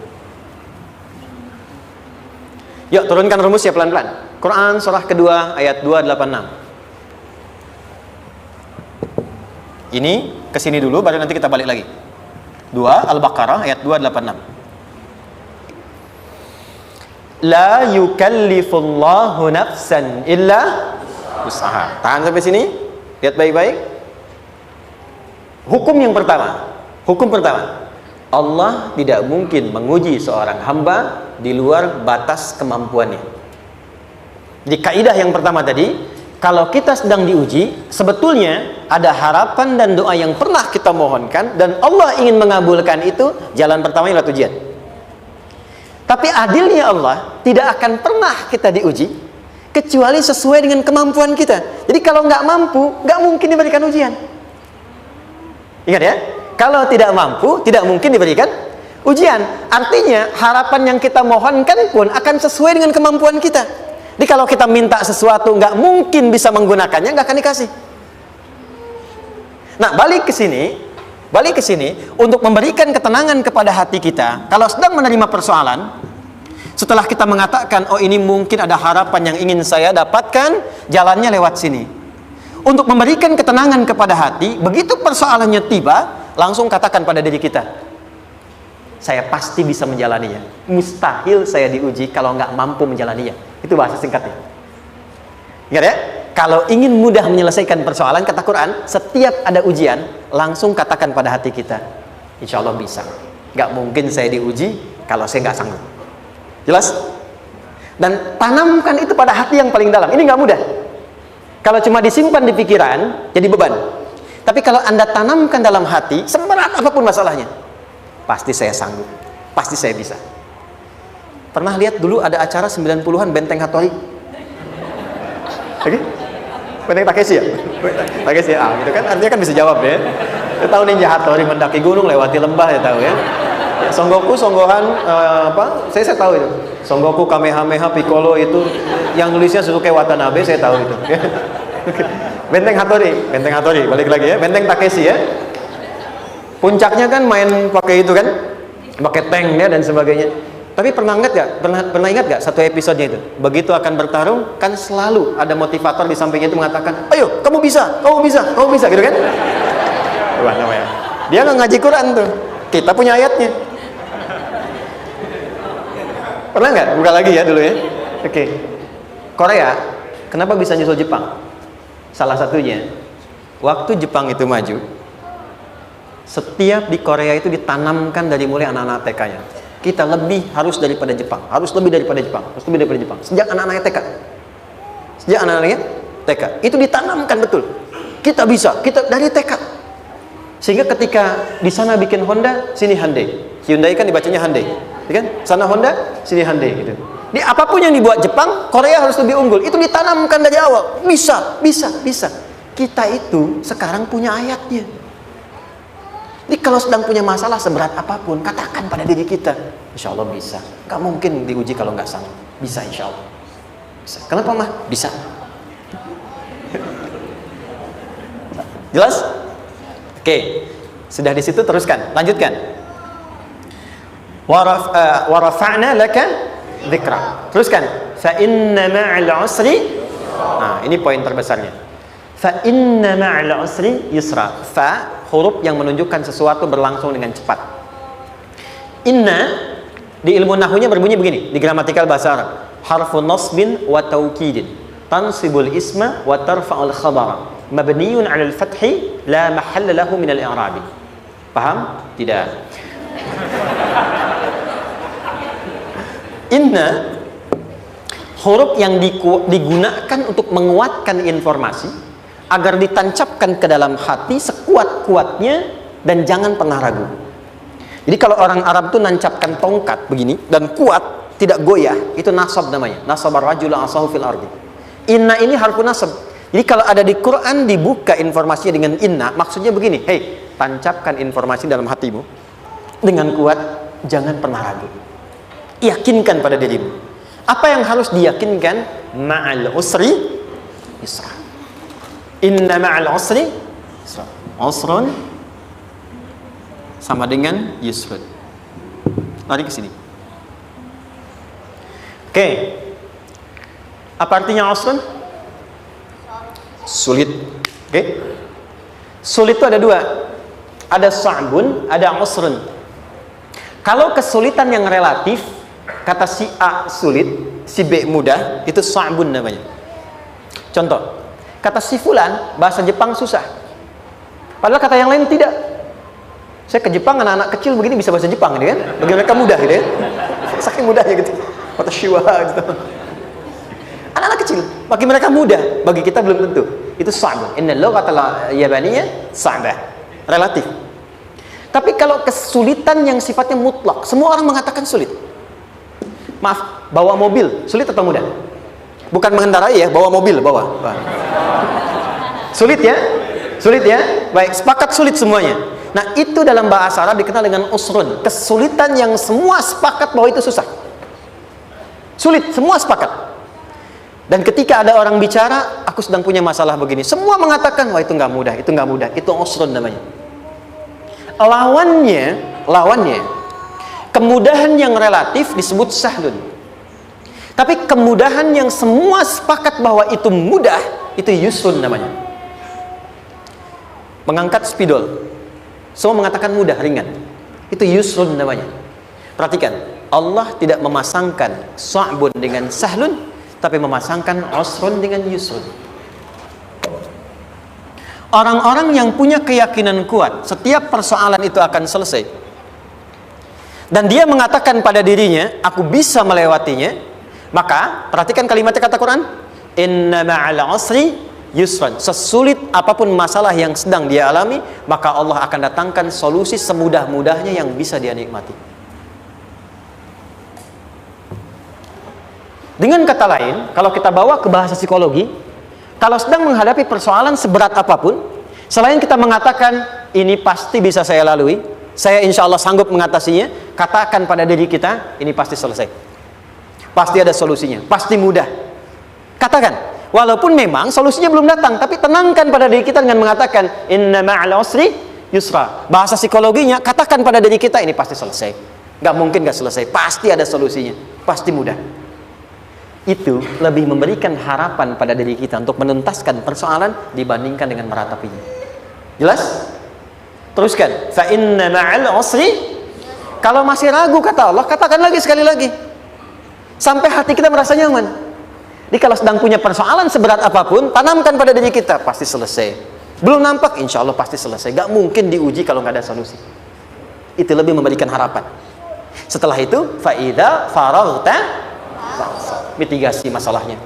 Yuk turunkan rumus ya pelan-pelan. Quran surah kedua ayat 286. Ini kesini dulu baru nanti kita balik lagi. 2 Al-Baqarah ayat 286. La yukallifullahu nafsan illa usaha. Tahan sampai sini. Lihat baik-baik. Hukum yang pertama. Hukum pertama. Allah tidak mungkin menguji seorang hamba di luar batas kemampuannya. Jadi kaidah yang pertama tadi, kalau kita sedang diuji, sebetulnya ada harapan dan doa yang pernah kita mohonkan dan Allah ingin mengabulkan itu, jalan pertama adalah ujian. Tapi adilnya Allah, tidak akan pernah kita diuji kecuali sesuai dengan kemampuan kita. Jadi kalau nggak mampu, nggak mungkin diberikan ujian. Ingat ya, kalau tidak mampu, tidak mungkin diberikan ujian. Artinya harapan yang kita mohonkan pun akan sesuai dengan kemampuan kita. Jadi kalau kita minta sesuatu nggak mungkin bisa menggunakannya, nggak akan dikasih. Nah, balik ke sini untuk memberikan ketenangan kepada hati kita. Kalau sedang menerima persoalan, setelah kita mengatakan, oh ini mungkin ada harapan yang ingin saya dapatkan, jalannya lewat sini. Untuk memberikan ketenangan kepada hati, begitu persoalannya tiba, langsung katakan pada diri kita, saya pasti bisa menjalaninya. Mustahil saya diuji kalau nggak mampu menjalaninya. Itu bahasa singkatnya. Ingat ya, kalau ingin mudah menyelesaikan persoalan, kata Quran, setiap ada ujian, langsung katakan pada hati kita, insya Allah bisa. Nggak mungkin saya diuji kalau saya nggak sanggup. Jelas? Dan tanamkan itu pada hati yang paling dalam. Ini nggak mudah. Kalau cuma disimpan di pikiran, jadi beban. Tapi kalau Anda tanamkan dalam hati, seberat apapun masalahnya, pasti saya sanggup, pasti saya bisa. Pernah lihat dulu ada acara 90-an Benteng Hattori? Oke? Benteng Takeshi ya? Takeshi ya, gitu kan, artinya kan bisa jawab ya. Saya tahu Ninja Hattori mendaki gunung, lewati lembah, ya tahu ya. Son Goku, Son Gohan, saya tahu itu. Son Goku, Kamehameha, Piccolo itu, yang nulisnya Suzuki Watanabe, saya tahu itu. Benteng Hattori, balik lagi ya. Benteng Takeshi ya. Puncaknya kan main pakai itu kan, pakai tanknya dan sebagainya. Tapi pernah ingat gak satu episodenya itu? Begitu akan bertarung, kan selalu ada motivator di sampingnya itu mengatakan, ayo kamu bisa, gitu kan? Wah, namanya. Dia nggak ngaji Quran tuh, kita punya ayatnya. Pernah nggak? Buka lagi ya dulu ya. Oke. Korea, kenapa bisa nyusul Jepang? Salah satunya, waktu Jepang itu maju, setiap di Korea itu ditanamkan dari mulai anak-anak TK-nya. Kita harus lebih daripada Jepang. Sejak anak-anaknya TK. Itu ditanamkan betul. Kita bisa, kita dari TK. Sehingga ketika di sana bikin Honda, sini Hyundai. Hyundai kan dibacanya Hyundai, ya kan? Sana Honda, sini Hyundai gitu. Di apapun yang dibuat Jepang, Korea harus lebih unggul. Itu ditanamkan dari awal. Bisa. Kita itu sekarang punya ayatnya. Jadi kalau sedang punya masalah seberat apapun, katakan pada diri kita, insya Allah bisa. Gak mungkin diuji kalau nggak sanggup. Bisa insya Allah. Bisa. Kenapa mah? Bisa. Jelas? Oke. Sudah di situ teruskan. Lanjutkan. Warafa'na laka dzikra. Teruskan. Fa inna ma'al usri. Nah, ini poin terbesarnya. Fa inna ma'al usri yusra. Fa huruf yang menunjukkan sesuatu berlangsung dengan cepat. Inna di ilmu nahwunya berbunyi begini, di gramatikal bahasa Arab. Harfu nasbin wa taukidin, tansibul isma wa tarfa'ul khabara, mabniyun 'alal fathi la mahalla lahu min al-i'rabi. Paham? Tidak. Inna huruf yang digunakan untuk menguatkan informasi agar ditancapkan ke dalam hati sekuat-kuatnya dan jangan pernah ragu. Jadi kalau orang Arab itu nancapkan tongkat begini dan kuat, tidak goyah, itu nasab namanya. Nasabar rajula asahu fil ardi. Inna ini harfu nasab. Jadi kalau ada di Quran dibuka informasinya dengan inna, maksudnya begini, hei, tancapkan informasi dalam hatimu dengan kuat, jangan pernah ragu. Yakinkan pada dirimu. Apa yang harus diyakinkan? Ma'al usri yusra. Inna ma'al usri yusra. Usrun sama dengan yusrun. Lari ke sini. Oke. Apa artinya usrun? Sulit. Oke. Sulit itu ada dua. Ada sa'bun, ada usrun. Kalau kesulitan yang relatif, kata si A sulit, si B mudah, itu sa'bun namanya. Contoh, kata si fulan, bahasa Jepang susah. Padahal kata yang lain tidak. Saya ke Jepang, anak-anak kecil begini bisa bahasa Jepang, gitu kan? Bagi mereka mudah, gitu ya. Saking mudahnya gitu. Kata shiwa, gitu. Anak-anak kecil, bagi mereka mudah, bagi kita belum tentu. Itu sa'bun. Inna lughatal yabaniyya sa'bah. Relatif. Tapi kalau kesulitan yang sifatnya mutlak, semua orang mengatakan sulit. Maaf, bawa mobil, sulit atau mudah? Bukan mengendarai ya, bawa mobil, bawa. Sulit ya? Sulit ya? Baik, sepakat sulit semuanya. Nah, itu dalam bahasa Arab dikenal dengan usrun. Kesulitan yang semua sepakat bahwa itu susah. Sulit, semua sepakat. Dan ketika ada orang bicara, aku sedang punya masalah begini, semua mengatakan, wah itu nggak mudah, itu usrun namanya. Lawannya, kemudahan yang relatif disebut sahlun. Tapi kemudahan yang semua sepakat bahwa itu mudah, itu yusrun namanya. Mengangkat spidol, semua mengatakan mudah, ringan, itu yusrun namanya. Perhatikan, Allah tidak memasangkan sa'bun dengan sahlun, tapi memasangkan usrun dengan yusrun. Orang-orang yang punya keyakinan kuat, setiap persoalan itu akan selesai, dan dia mengatakan pada dirinya, aku bisa melewatinya, maka perhatikan kalimatnya kata Quran, inna ma'al usri yusran. Sesulit apapun masalah yang sedang dia alami, maka Allah akan datangkan solusi semudah-mudahnya yang bisa dia nikmati. Dengan kata lain, kalau kita bawa ke bahasa psikologi, kalau sedang menghadapi persoalan seberat apapun, selain kita mengatakan ini pasti bisa saya lalui, saya insya Allah sanggup mengatasinya, katakan pada diri kita, ini pasti selesai, pasti ada solusinya, pasti mudah. Katakan, walaupun memang solusinya belum datang, tapi tenangkan pada diri kita dengan mengatakan inna ma'al usri yusra. Bahasa psikologinya, katakan pada diri kita, ini pasti selesai, Nggak mungkin nggak selesai, pasti ada solusinya, pasti mudah. Itu lebih memberikan harapan pada diri kita untuk menuntaskan persoalan dibandingkan dengan meratapinya. Jelas? Teruskan. Fa inna ma'al usri. Kalau masih ragu kata Allah, katakan lagi sekali lagi. Sampai hati kita merasa nyaman. Jadi kalau sedang punya persoalan seberat apapun, tanamkan pada diri kita, pasti selesai. Belum nampak, insya Allah pasti selesai. Gak mungkin diuji kalau nggak ada solusi. Itu lebih memberikan harapan. Setelah itu, fa'idha faraghta, mitigasi masalahnya,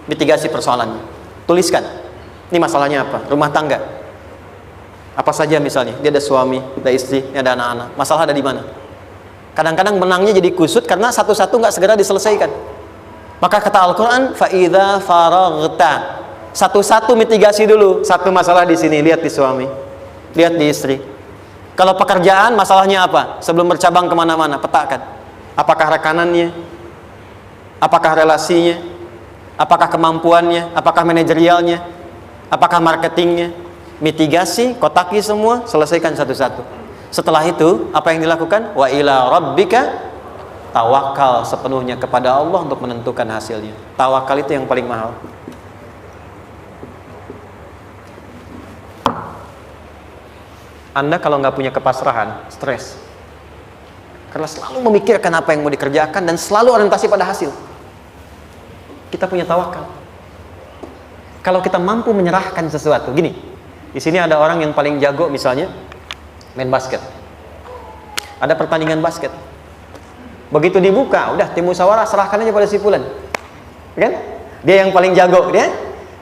mitigasi persoalannya. Tuliskan, ini masalahnya apa? Rumah tangga. Apa saja misalnya, dia ada suami, ada istri, ada anak-anak. Masalah ada di mana? Kadang-kadang benangnya jadi kusut karena satu-satu nggak segera diselesaikan. Maka kata Al-Quran, fa'idha faraghta, satu-satu mitigasi dulu. Satu masalah di sini, lihat di suami, lihat di istri. Kalau pekerjaan, masalahnya apa? Sebelum bercabang kemana-mana, petakan. Apakah rekanannya? Apakah relasinya? Apakah kemampuannya? Apakah manajerialnya? Apakah marketingnya? Mitigasi, kotaki semua, selesaikan satu-satu. Setelah itu, apa yang dilakukan? Wa ila rabbika, tawakal sepenuhnya kepada Allah untuk menentukan hasilnya. Tawakal itu yang paling mahal. Anda kalau nggak punya kepasrahan, stres. Karena selalu memikirkan apa yang mau dikerjakan dan selalu orientasi pada hasil. Kita punya tawakal. Kalau kita mampu menyerahkan sesuatu, gini, di sini ada orang yang paling jago misalnya main basket. Ada pertandingan basket. Begitu dibuka, udah tim musyawarah serahkan aja pada si fulan. Kan? Dia yang paling jago, dia.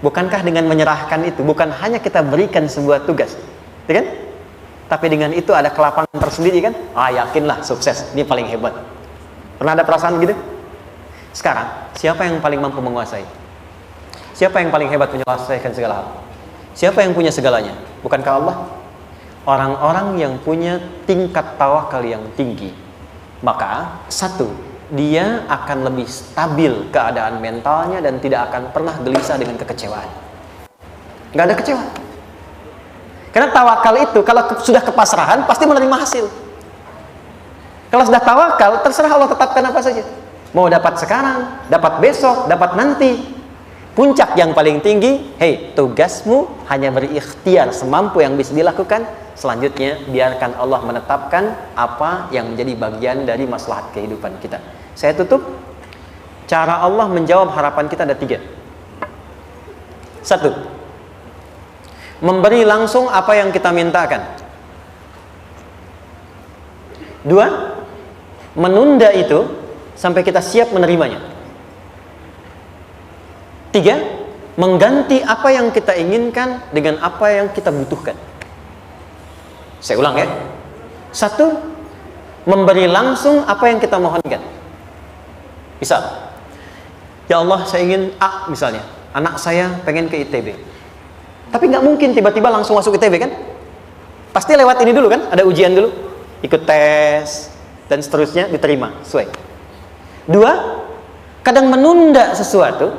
Bukankah dengan menyerahkan itu bukan hanya kita berikan sebuah tugas, ya kan? Tapi dengan itu ada kelapangan tersendiri kan? Yakinlah sukses, ini paling hebat. Pernah ada perasaan gitu? Sekarang, siapa yang paling mampu menguasai? Siapa yang paling hebat menyelesaikan segala hal? Siapa yang punya segalanya? Bukankah Allah? Orang-orang yang punya tingkat tawakal yang tinggi, maka satu, dia akan lebih stabil keadaan mentalnya dan tidak akan pernah gelisah dengan kekecewaan. Nggak ada kecewa. Karena tawakal itu kalau sudah kepasrahan pasti menerima hasil. Kalau sudah tawakal, terserah Allah tetapkan apa saja. Mau dapat sekarang, dapat besok, dapat nanti. Puncak yang paling tinggi, tugasmu hanya berikhtiar semampu yang bisa dilakukan. Selanjutnya, biarkan Allah menetapkan apa yang menjadi bagian dari maslahat kehidupan kita. Saya tutup. Cara Allah menjawab harapan kita ada 3. 1. Memberi langsung apa yang kita mintakan. 2. Menunda itu sampai kita siap menerimanya. 3. Mengganti apa yang kita inginkan dengan apa yang kita butuhkan. Saya ulang ya. 1. Memberi langsung apa yang kita mohonkan. Misal, ya Allah saya ingin A misalnya, anak saya pengen ke ITB. Tapi nggak mungkin tiba-tiba langsung masuk ITB kan? Pasti lewat ini dulu kan? Ada ujian dulu, ikut tes dan seterusnya diterima sesuai. 2. Kadang menunda sesuatu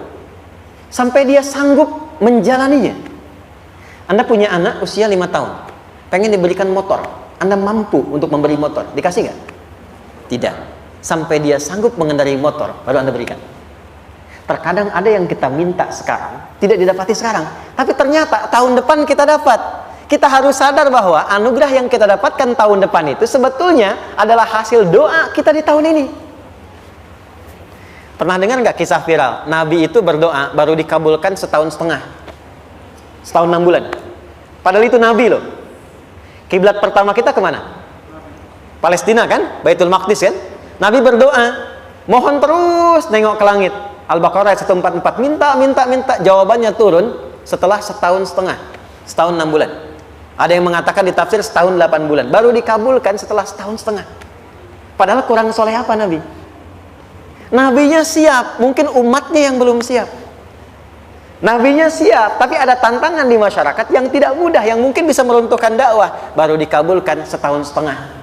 sampai dia sanggup menjalaninya. Anda punya anak usia 5 tahun, pengen diberikan motor. Anda mampu untuk memberi motor, dikasih nggak? Tidak. Sampai dia sanggup mengendarai motor, baru Anda berikan. Terkadang ada yang kita minta sekarang, tidak didapati sekarang. Tapi ternyata tahun depan kita dapat. Kita harus sadar bahwa anugerah yang kita dapatkan tahun depan itu sebetulnya adalah hasil doa kita di tahun ini. Pernah dengar nggak kisah viral? Nabi itu berdoa, baru dikabulkan setahun setengah. Setahun 6 bulan. Padahal itu Nabi loh. Kiblat pertama kita kemana? Palestina kan? Baitul Maqdis kan? Nabi berdoa, mohon terus nengok ke langit. Al-Baqarah 144, minta, jawabannya turun setelah setahun setengah, setahun 6 bulan. Ada yang mengatakan di tafsir setahun 8 bulan, baru dikabulkan setelah setahun setengah. Padahal kurang soleh apa Nabi? Nabinya siap, mungkin umatnya yang belum siap. Nabinya siap, tapi ada tantangan di masyarakat yang tidak mudah, yang mungkin bisa meruntuhkan dakwah, baru dikabulkan setahun setengah.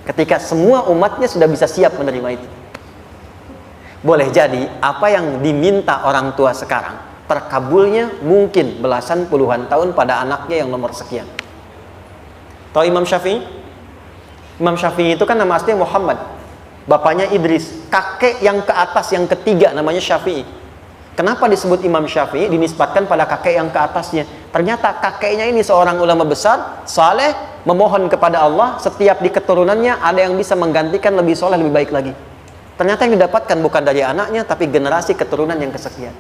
Ketika semua umatnya sudah bisa siap menerima itu. Boleh jadi apa yang diminta orang tua sekarang terkabulnya mungkin belasan puluhan tahun pada anaknya yang nomor sekian. Tahu Imam Syafi'i? Imam Syafi'i itu kan nama aslinya Muhammad, bapaknya Idris, kakek yang ke atas yang ketiga namanya Syafi'i. Kenapa disebut Imam Syafi'i? Dinisbatkan pada kakek yang ke atasnya. Ternyata kakeknya ini seorang ulama besar, saleh, memohon kepada Allah, setiap di keturunannya ada yang bisa menggantikan lebih soleh, lebih baik lagi. Ternyata yang didapatkan bukan dari anaknya, tapi generasi keturunan yang kesekian.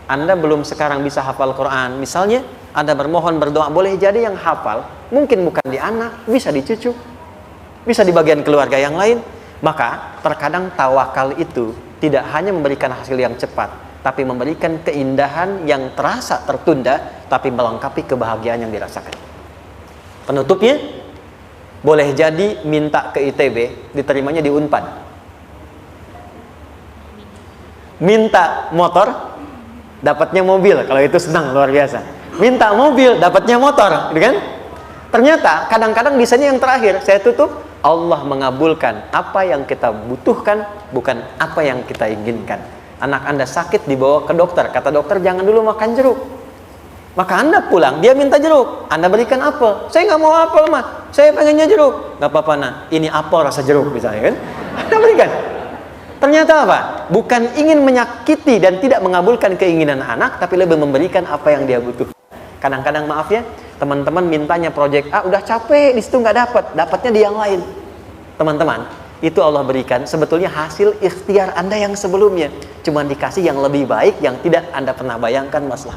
Anda belum sekarang bisa hafal Quran, misalnya Anda bermohon, berdoa, boleh jadi yang hafal mungkin bukan di anak, bisa di cucu, bisa di bagian keluarga yang lain. Maka terkadang tawakal itu tidak hanya memberikan hasil yang cepat, tapi memberikan keindahan yang terasa tertunda, tapi melengkapi kebahagiaan yang dirasakan. Penutupnya, boleh jadi minta ke ITB, diterimanya di Unpad. Minta motor, dapatnya mobil, kalau itu senang luar biasa. Minta mobil, dapatnya motor, gitu kan? Ternyata kadang-kadang desainnya yang terakhir, saya tutup, Allah mengabulkan apa yang kita butuhkan, bukan apa yang kita inginkan. Anak Anda sakit, dibawa ke dokter, kata dokter jangan dulu makan jeruk. Maka Anda pulang, dia minta jeruk, Anda berikan apel. Saya nggak mau apel mah, saya pengennya jeruk. Nggak apa-apa nah, ini apel rasa jeruk misalnya kan, Anda berikan. Ternyata apa? Bukan ingin menyakiti dan tidak mengabulkan keinginan anak, tapi lebih memberikan apa yang dia butuh. Kadang-kadang maaf ya, teman-teman mintanya proyek A, udah capek di situ nggak dapat, dapatnya di yang lain. Teman-teman, itu Allah berikan sebetulnya hasil ikhtiar Anda yang sebelumnya, cuma dikasih yang lebih baik yang tidak Anda pernah bayangkan maslahat.